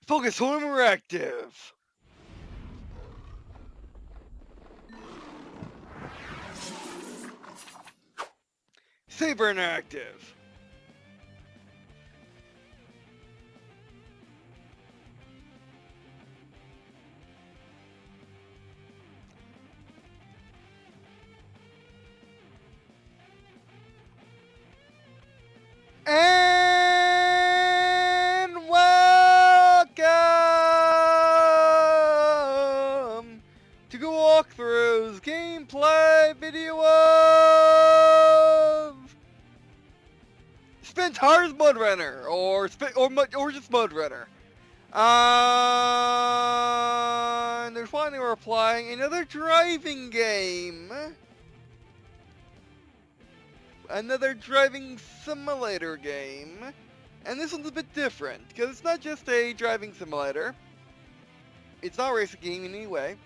Focus Hormone active. Saber active. And welcome to Go Walkthrough's gameplay video of Spintires MudRunner, or just MudRunner. And they're finally replying another driving game. Another driving simulator game. And this one's a bit different, because it's not just a driving simulator. It's not a racing game in any way,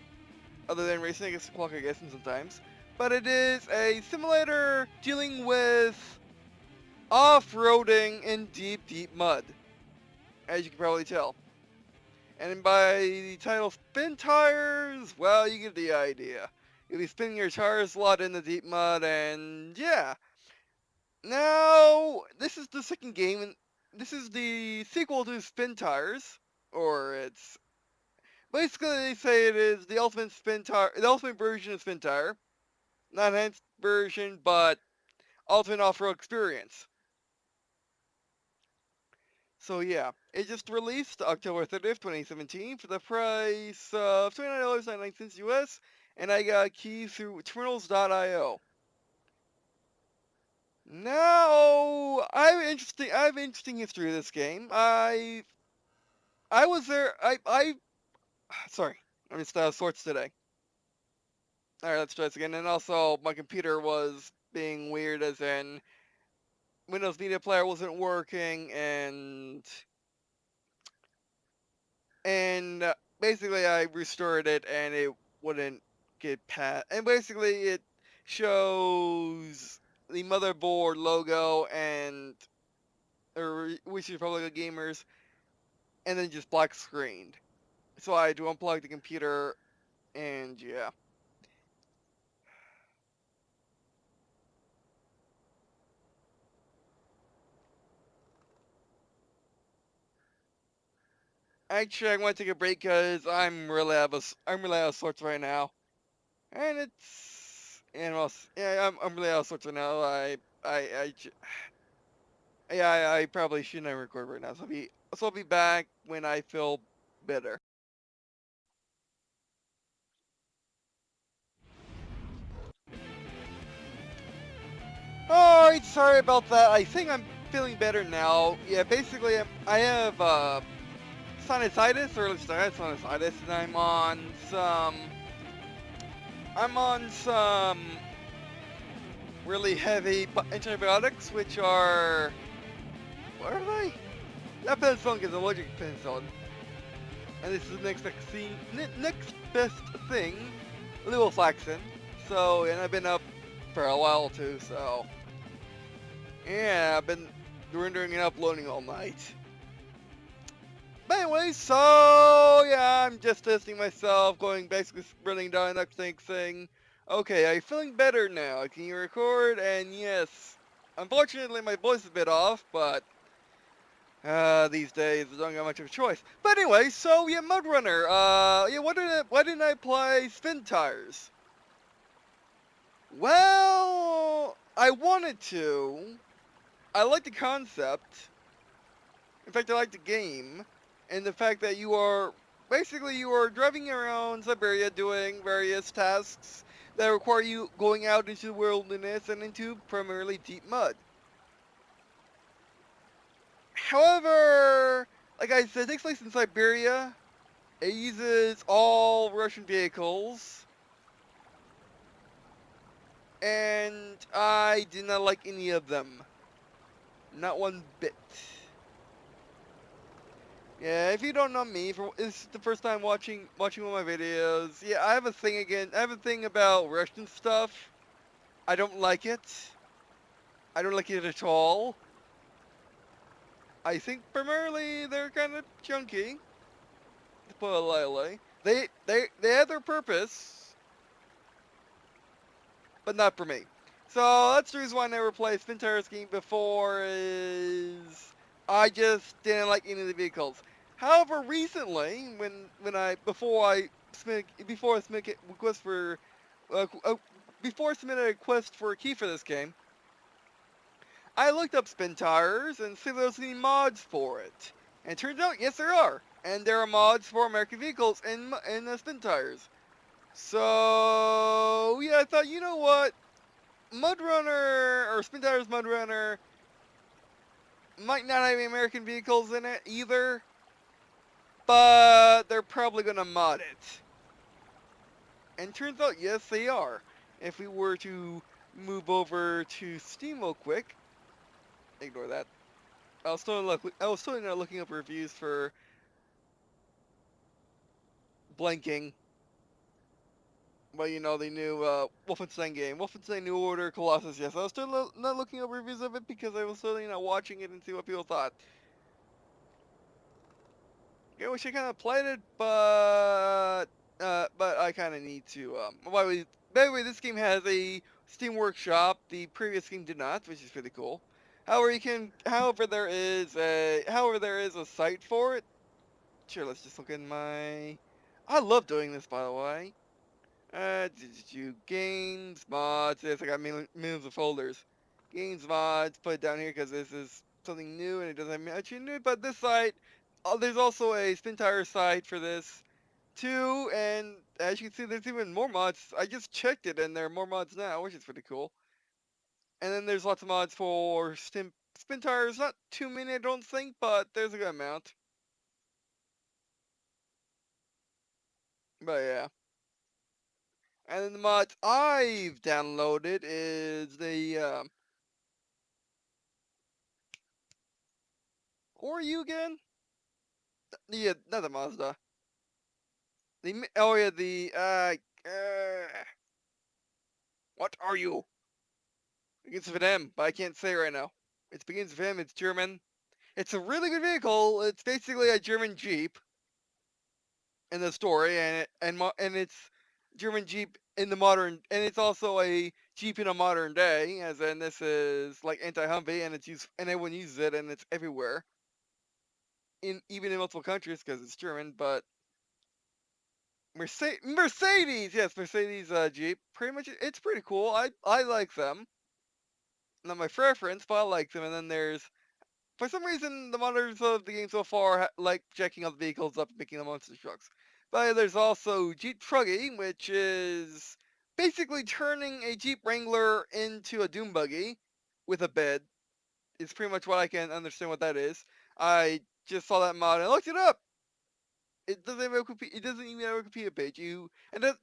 other than racing against the clock, I guess, sometimes. But it is a simulator dealing with off-roading in deep, deep mud, as you can probably tell. And by the title Spintires, well, you get the idea. You'll be spinning your tires a lot in the deep mud, and yeah. Now, this is the second game, and this is the sequel to Spintires, or it's basically they say it is the ultimate version of Spintire, not enhanced version, but ultimate off-road experience. So yeah, it just released October 30th, 2017 for the price of $29.99 US, and I got keys through Terminals.io. Now, I have interesting history of this game. I was there, sorry, I'm just out of sorts today. Alright, let's try this again, and also, my computer was being weird, as in, Windows Media Player wasn't working, and basically I restored it, and it wouldn't get past, and basically it shows the motherboard logo and which is Republic of Gamers, and then just black screened. So I had to unplug the computer, and yeah. Actually, I want to take a break because I'm really out of sorts right now, and I'm really out of sorts right now. I probably shouldn't record right now. So I'll be back when I feel better. Alright, sorry about that. I think I'm feeling better now. Yeah, basically I have sinusitis, or at least I had sinusitis, and I'm on some really heavy antibiotics, which are, what are they? That penicillin is allergic to penicillin. And this is the next best thing, levofloxacin. So, and I've been up for a while too, so. Yeah, I've been rendering and uploading all night. But anyway, so yeah, I'm just testing myself, basically running down the next thing. Okay, are you feeling better now? Can you record? And yes, unfortunately my voice is a bit off, but these days I don't got much of a choice. But anyway, so yeah, MudRunner. Yeah, why didn't I play Spintires? Well, I wanted to. I like the concept. In fact, I like the game. And the fact that you are driving around Siberia doing various tasks that require you going out into the wilderness and into primarily deep mud. However, like I said, it takes place in Siberia. It uses all Russian vehicles. And I did not like any of them. Not one bit. Yeah, if you don't know me, this is the first time watching one of my videos. Yeah, I have a thing about Russian stuff. I don't like it. I don't like it at all. I think primarily they're kind of junky. to put it lightly. They have their purpose, but not for me. So that's the reason why I never played Spintires Game before, is I just didn't like any of the vehicles. However, recently, before I submit a request for before I submitted a request for a key for this game, I looked up Spintires and see if there was any mods for it. And it turns out, yes, there are. And there are mods for American vehicles in the Spintires. So yeah, I thought, you know what, MudRunner or Spintires MudRunner might not have any American vehicles in it either, but they're probably gonna mod it. And turns out, yes, they are. If we were to move over to Steam real quick, ignore that. I was totally not looking up reviews for blanking. But you know, the new Wolfenstein game, Wolfenstein New Order Colossus. Yes, I was still not looking up reviews of it because I was still, you know, watching it and see what people thought. I wish I kind of played it, but I kind of need to. By the way, this game has a Steam Workshop. The previous game did not, which is pretty cool. However, there is a site for it. Sure, let's just look in my. I love doing this, by the way. Games, mods. Yes, I got millions of folders. Games, mods. Put it down here because this is something new and it doesn't have much in it. But this site, there's also a Spintire site for this too. And as you can see, there's even more mods. I just checked it and there are more mods now, which is pretty cool. And then there's lots of mods for Spintires. Not too many, I don't think, but there's a good amount. But yeah. And then the mods I've downloaded is the who are you again? Yeah, not the Mazda. Oh yeah, what are you? It begins with an M, but I can't say right now. It begins with M. It's German. It's a really good vehicle. It's basically a German Jeep in the story, and it's German Jeep in the modern, and it's also a Jeep in a modern day. As in, this is like anti-Humvee, and it's used, and everyone uses it, and it's everywhere. Even in multiple countries because it's German, but Mercedes, yes, Mercedes Jeep. Pretty much, it's pretty cool. I like them. Not my preference, but I like them. And then there's, for some reason, the modders of the game so far like jacking up the vehicles up and making them monster trucks. But there's also Jeep Truggy, which is basically turning a Jeep Wrangler into a Doom buggy with a bed. Is pretty much what I can understand what that is. I just saw that mod and I looked it up. It doesn't have a it doesn't even have a Wikipedia page.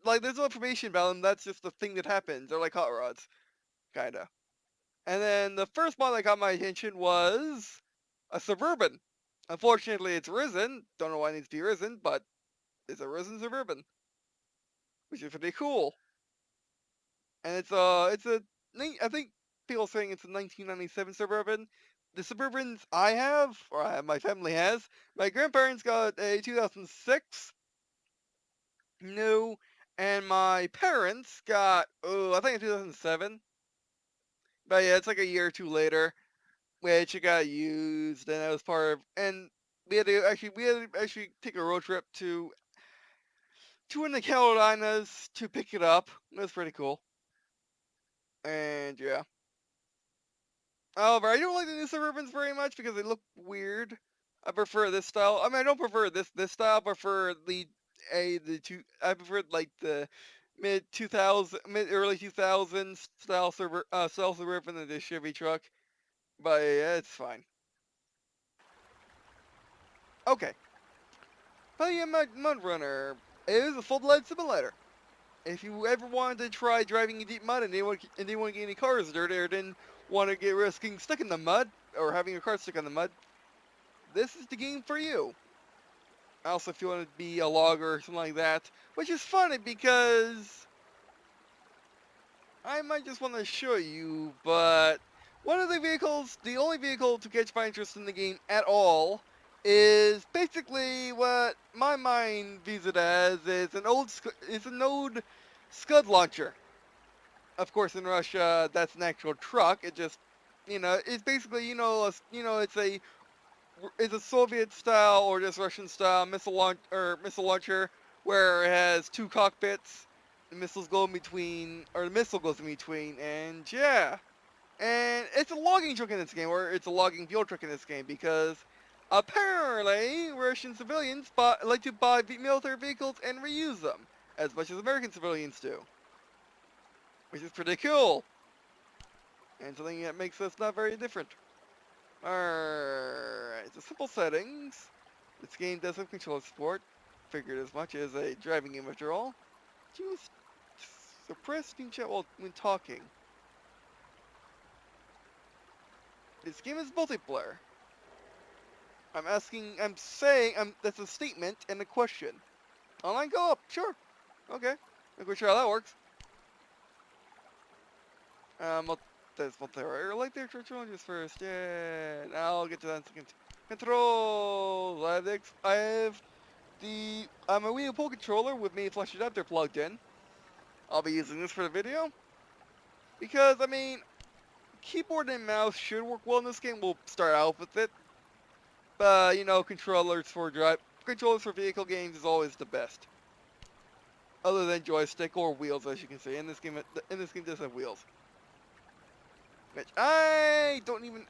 Like there's no information about them. That's just the thing that happens. They're like hot rods, kinda. And then the first mod that got my attention was a Suburban. Unfortunately, it's risen. Don't know why it needs to be risen, but it's a risen Suburban, which is pretty cool. And I think people are saying it's a 1997 Suburban. The Suburbans I have, or my family has, my grandparents got a 2006 new, and my parents got, I think in 2007. But yeah, it's like a year or two later, which it got used, and it was part of, and we had to actually take a road trip to in the Carolinas to pick it up. It was pretty cool. And yeah. However, I don't like the new Suburbans very much because they look weird. I prefer this style. I mean, I don't prefer this style. I prefer I prefer like the mid early 2000s style Suburban than the Chevy truck. But yeah, it's fine. Okay. But yeah, MudRunner is a full-blood simulator. If you ever wanted to try driving in deep mud and didn't want to get any cars dirty or didn't want to get risking stuck in the mud or having your car stuck in the mud, this is the game for you. Also, if you want to be a logger or something like that, which is funny because I might just want to show you, but one of the vehicles, the only vehicle to catch my interest in the game at all, is basically what my mind views it as is an old Scud launcher. Of course, in Russia, that's an actual truck. It just, it's basically, it's a Soviet style or just Russian style missile launcher where it has two cockpits. The missiles go in between, or the missile goes in between, and yeah. And it's a logging truck in this game, or it's a logging fuel truck in this game, because apparently Russian civilians like to buy military vehicles and reuse them, as much as American civilians do. Which is pretty cool, and something that makes us not very different. Alright, so simple settings. This game does have controller support. Figured as much as a driving game after all. Just suppress Steam chat when talking. This game is multiplayer. That's a statement and a question. Online co-op, sure. Okay, not quite sure how that works. That's multiplayer. I like their challenges first. Yeah, I'll get to that in a second. Controls. I'm a Wii U Pro controller with me flash adapter plugged in. I'll be using this for the video because keyboard and mouse should work well in this game. We'll start out with it, but controllers for vehicle games is always the best. Other than joystick or wheels, as you can see, in this game does have wheels. Which I don't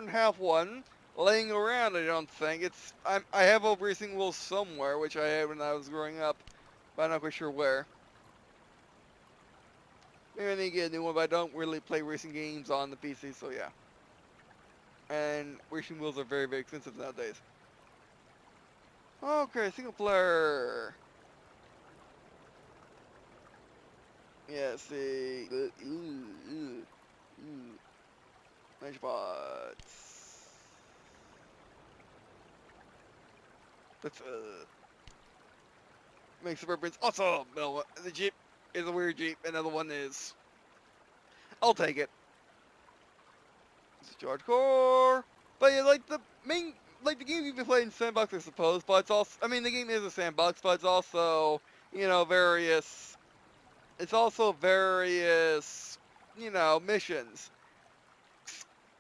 have one laying around. I don't think I have a racing wheel somewhere, which I had when I was growing up, but I'm not quite sure where. Maybe I need to get a new one, but I don't really play racing games on the PC, so yeah. And racing wheels are very, very expensive nowadays. Okay, single player. Yeah, see. Nice bots. That's make Suburbans awesome. No, the Jeep is a weird Jeep. Another one is. I'll take it. It's George Core. But yeah, the game you can play in sandbox, I suppose. But it's also, the game is a sandbox, but it's also, various. It's also various, missions.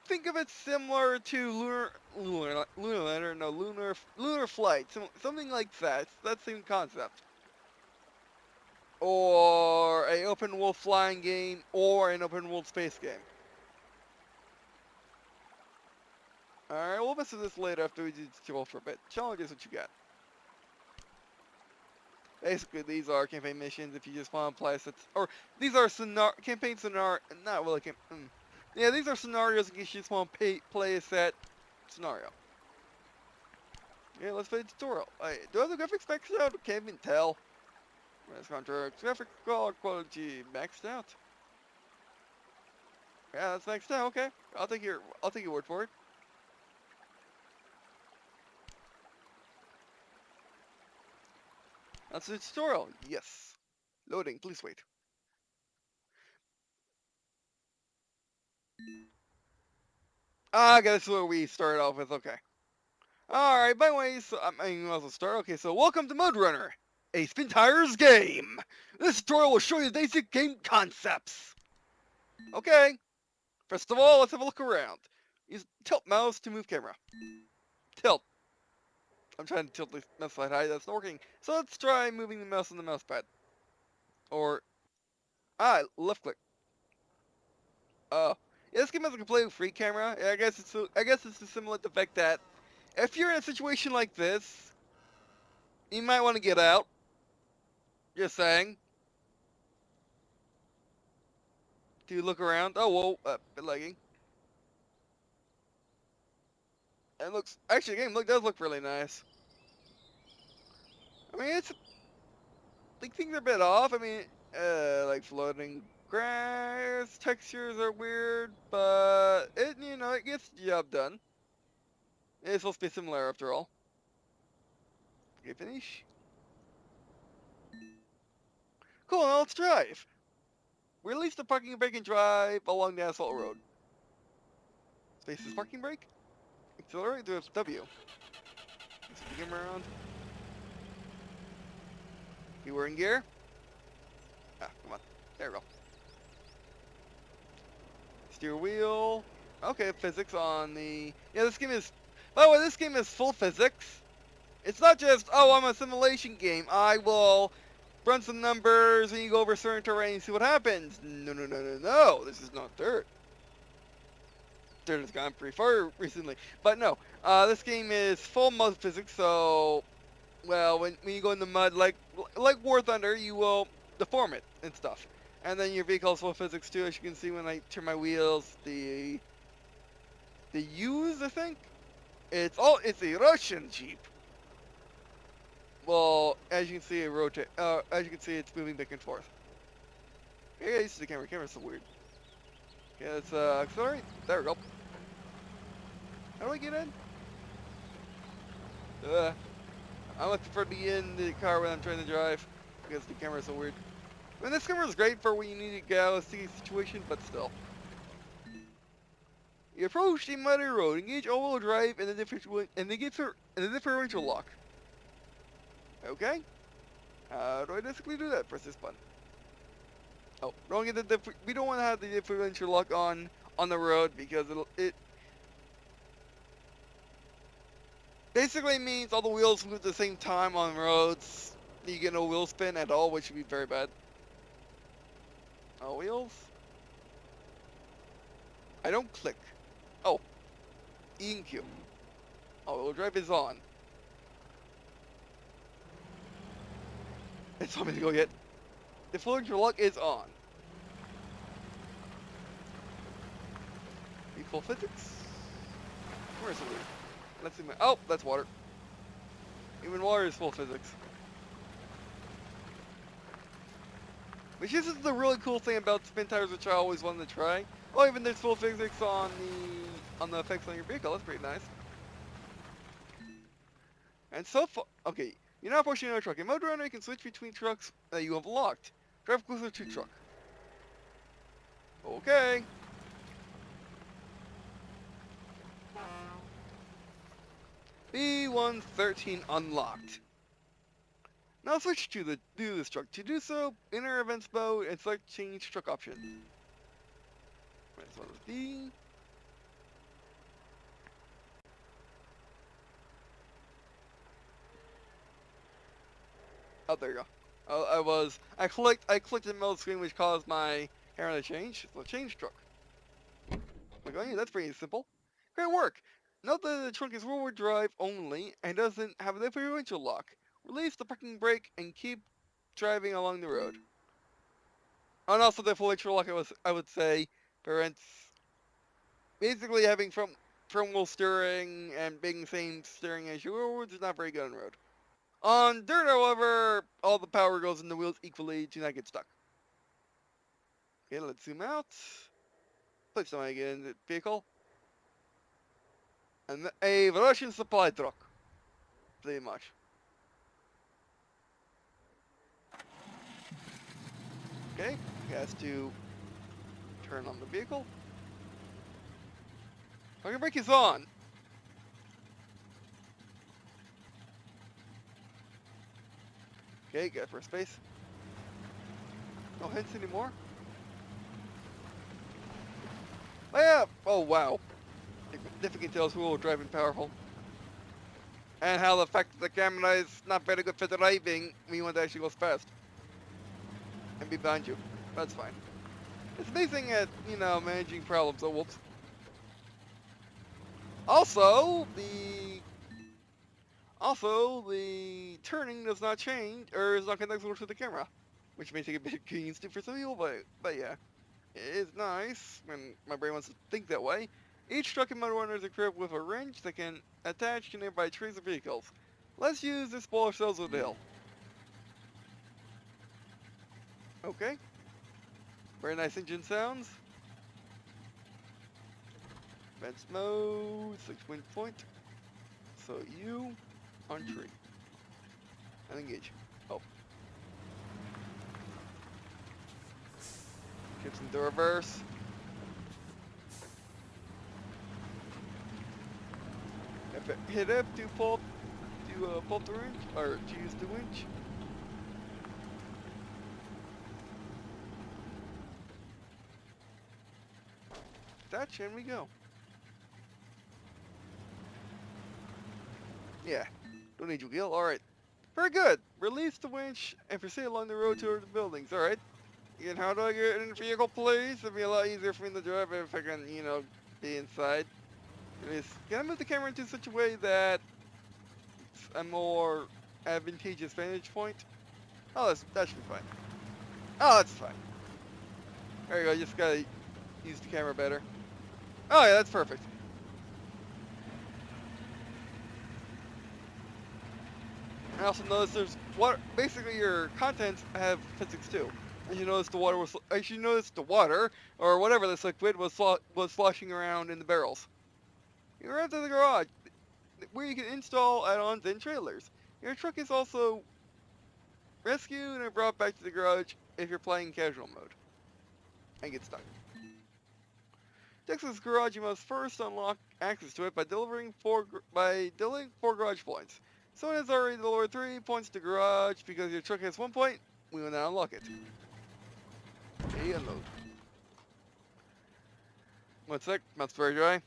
Think of it similar to Lunar Flight, something like that. It's that same concept. Or a open world flying game, or an open world space game. Alright, we'll mess with this later after we do the tutorial for a bit. Challenge is what you got. Basically, these are campaign missions if you just want to play sets, or these are campaign scenario, not really yeah, these are scenarios in case you just want to play a set scenario. Yeah, let's play the tutorial. Do I have the graphics maxed out? Can't even tell. Let's contract. Graphic quality maxed out. Yeah, that's maxed out. Okay, I'll take your word for it. That's the tutorial. Yes. Loading. Please wait. That's where we started off with. Okay. Alright, by the way, so I'm also start. Okay, so welcome to MudRunner, a Spintires game. This tutorial will show you the basic game concepts. Okay. First of all, let's have a look around. Use tilt mouse to move camera. Tilt. I'm trying to tilt the mouse side high. That's not working. So let's try moving the mouse on the mouse pad. Or left click. Yeah, this game has a completely free camera. I guess it's a similar to the fact that if you're in a situation like this, you might want to get out. Just saying. Do you look around? Oh, whoa, bit lagging. It looks, actually, the game does look really nice. It's, things are a bit off. Like floating grass, textures are weird, but it gets the job done. It's supposed to be similar after all. Okay, finish. Cool, now let's drive. Release the parking brake and drive along the asphalt road. Space is parking brake? Accelerate to W. Switch the camera around. You were in gear? Ah, come on. There we go. Steer wheel. Okay, physics on the... Yeah, this game is... By the way, this game is full physics. It's not just, oh, I'm a simulation game. I will run some numbers and you go over certain terrain and see what happens. No, no, no, no, no. This is not dirt. Dirt has gone pretty far recently. But no, this game is full mud physics, so... Well, when you go in the mud, like War Thunder, you will deform it and stuff. And then your vehicle's full physics too, as you can see when I turn my wheels. The U's, I think? It's a Russian Jeep. Well, as you can see, it's moving back and forth. Yeah, used to the camera. Camera's so weird. Okay, let's accelerate. There we go. How do I get in? I much prefer to be in the car when I'm trying to drive because the camera's so weird. I mean, this camera is great for when you need to get out of a sticky situation, but still. You approach the muddy road, engage all-wheel drive, and the differential lock. Okay. How do I basically do that? Press this button. Oh, we don't want to have the differential lock on the road because it basically means all the wheels move at the same time on roads. You get no wheel spin at all, which would be very bad. Oh, wheels. I don't click. Oh, E and Q. All-wheel drive is on. It's something to go get. The differential lock is on. Full physics? Where is it? Let's see my... Oh, that's water. Even water is full physics. Which is the really cool thing about Spintires, which I always wanted to try. Oh, even there's full physics on the effects on your vehicle. That's pretty nice. And so far... Okay, you're not pushing a truck. In MudRunner, you can switch between trucks that you have locked. Drive closer to truck. Okay. B113 unlocked. Now switch to this truck. To do so, enter events mode and select change truck option. This one is D. Oh, there you go. I clicked in the middle of the screen, which caused my camera to change. So change truck. Like, oh yeah, that's pretty simple. Great work. Note that the trunk is forward drive only and doesn't have a differential lock. Release the parking brake and keep driving along the road. And also the differential lock, I would say, prevents basically having front wheel steering and being the same steering as your wheels is not very good on the road. On dirt, however, all the power goes in the wheels equally to not get stuck. Okay, let's zoom out. Place somebody get in the vehicle. And a Russian supply truck. Pretty much. Okay, he has to turn on the vehicle. Parking brake is on. Okay, get for space. No hints anymore. Oh yeah! Oh wow. Significant tells who driving powerful. And how the fact that the camera is not very good for driving when you want to actually go fast. And be behind you. That's fine. It's amazing at, managing problems. Oh, whoops. Also, the turning does not change, or is not connected to the camera. Which may take a bit of convenience for some people, but yeah. It is nice when my brain wants to think that way. Each truck in MudRunner is equipped with a wrench that can attach to nearby trees or vehicles. Let's use this ball ourselves with the hill. Okay. Very nice engine sounds. Fence mode, 6 point. So you on tree. And engage. Oh. Kips into reverse. hit F to pull the winch, or to use the winch. Touch, and we go. Yeah, don't need you, Gil. Alright. Very good. Release the winch and proceed along the road toward the buildings. Alright. Again, how do I get in the vehicle, please? It'd be a lot easier for me to drive if I can, you know, be inside. Anyways, can I move the camera into such a way that it's a more advantageous vantage point? Oh, that should be fine. Oh, that's fine. There you go, just gotta use the camera better. Oh yeah, that's perfect. I also noticed there's water. Basically, your contents have physics too. As you notice, the water or whatever this liquid was sloshing around in the barrels. You're into the garage, where you can install add-ons and trailers. Your truck is also rescued and brought back to the garage if you're playing casual mode and get stuck. Texas garage, you must first unlock access to it by delivering four garage points. Someone has already delivered 3 points to garage. Because your truck has 1 point, we will now unlock it. Okay, unload. 1 sec, mouth's very dry.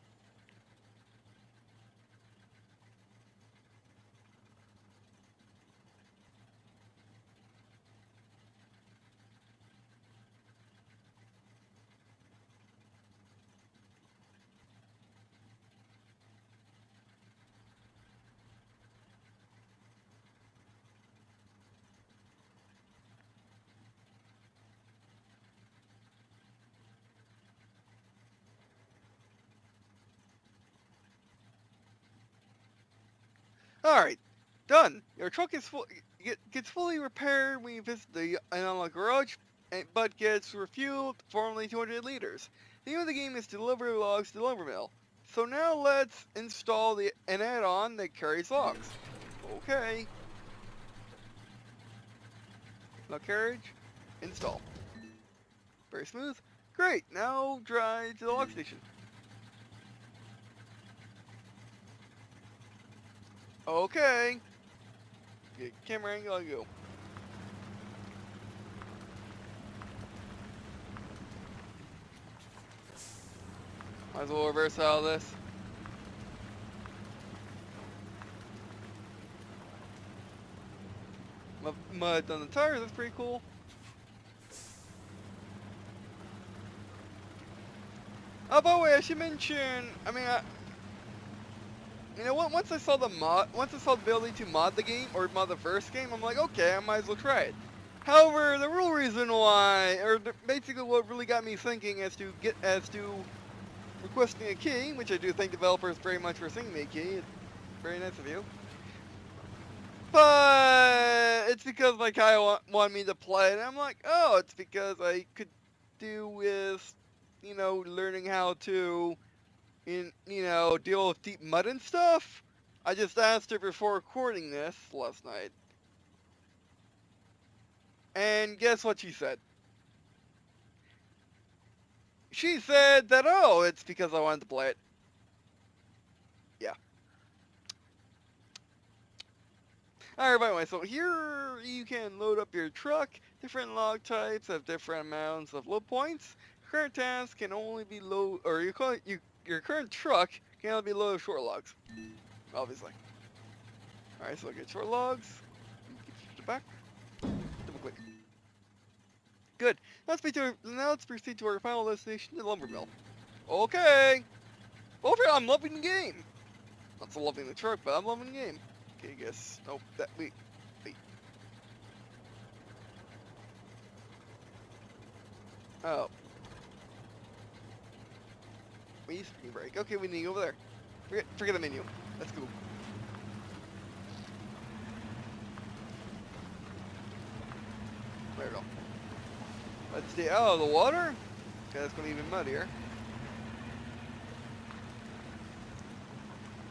Alright, done. Your truck is gets fully repaired when you visit the unlocked garage, but gets refueled for only 200 liters. The aim of the game is to deliver logs to the lumber mill. So now let's install an add-on that carries logs. Okay. Log carriage, install. Very smooth. Great, now drive to the log station. Okay. Get camera angle and go. Might as well reverse all this. Mud on the tires, that's pretty cool. Oh, by the way, I should mention, you know what? Once I saw the ability to mod the game, or mod the first game, I'm like, okay, I might as well try it. However, the real reason why, basically what really got me thinking as to requesting a key, which I do thank developers very much for sending me a key. It's very nice of you. But it's because my guy wanted me to play it, and I'm like, oh, it's because I could do with, you know, learning how to deal with deep mud and stuff. I just asked her before recording this last night. And guess what she said? She said that, oh, it's because I wanted to play it. Yeah. Alright, by the way, so here you can load up your truck. Different log types have different amounts of load points. Current tasks can only be low, or your current truck can only be loaded with short logs, obviously. Alright, so get short logs. Get back. Double click. Good. Now let's proceed to our final destination, the lumber mill. Okay. Overall, I'm loving the game. Not so loving the truck, but I'm loving the game. Okay, I guess. Nope. Wait. Oh. We need screen break. Okay, we need to go over there. Forget the menu. Let's go. There we go. Let's see. Oh, the water? Okay, that's going to be even muddier.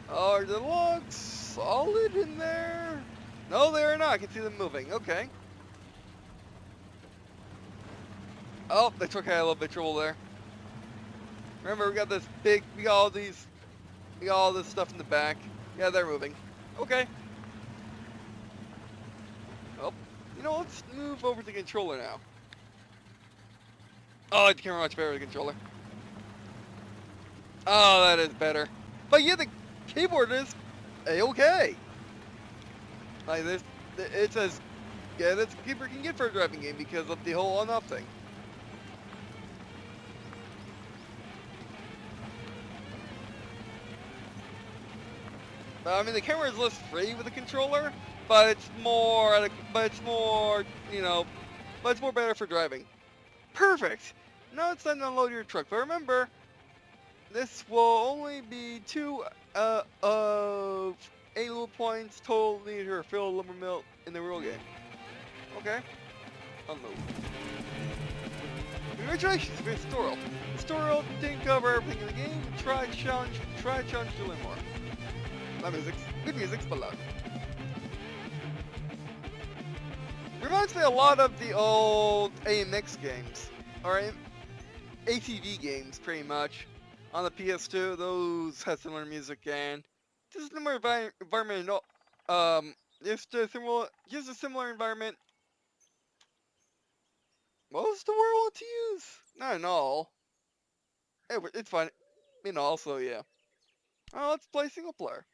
Are the logs solid in there? No, they are not. I can see them moving. Okay. Oh, the truck had a little bit of trouble there. Remember, we got all this stuff in the back. Yeah, they're moving. Okay. Well, you know, let's move over to the controller now. Oh, the camera much better with the controller. Oh, that is better. But yeah, the keyboard is a-okay. Like this, it's as good as a keyboard can get for a driving game because of the whole on-off thing. I mean, the camera is less free with the controller, but it's more, you know, but it's more better for driving. Perfect. Now it's time to unload your truck. But remember, this will only be 2 of 8 little points total needed to fill a lumber mill in the real game. Okay. Unload. Congratulations, it's tutorial. This tutorial didn't cover everything in the game. Try challenge to learn more. My music's good music's but loud. Reminds me a lot of the old AMX games, or ATV games, pretty much. On the PS2, those had similar music and just a similar environment. Just a similar environment. Most of the world to use, not in all. It's fine. Also, yeah. Let's play single player.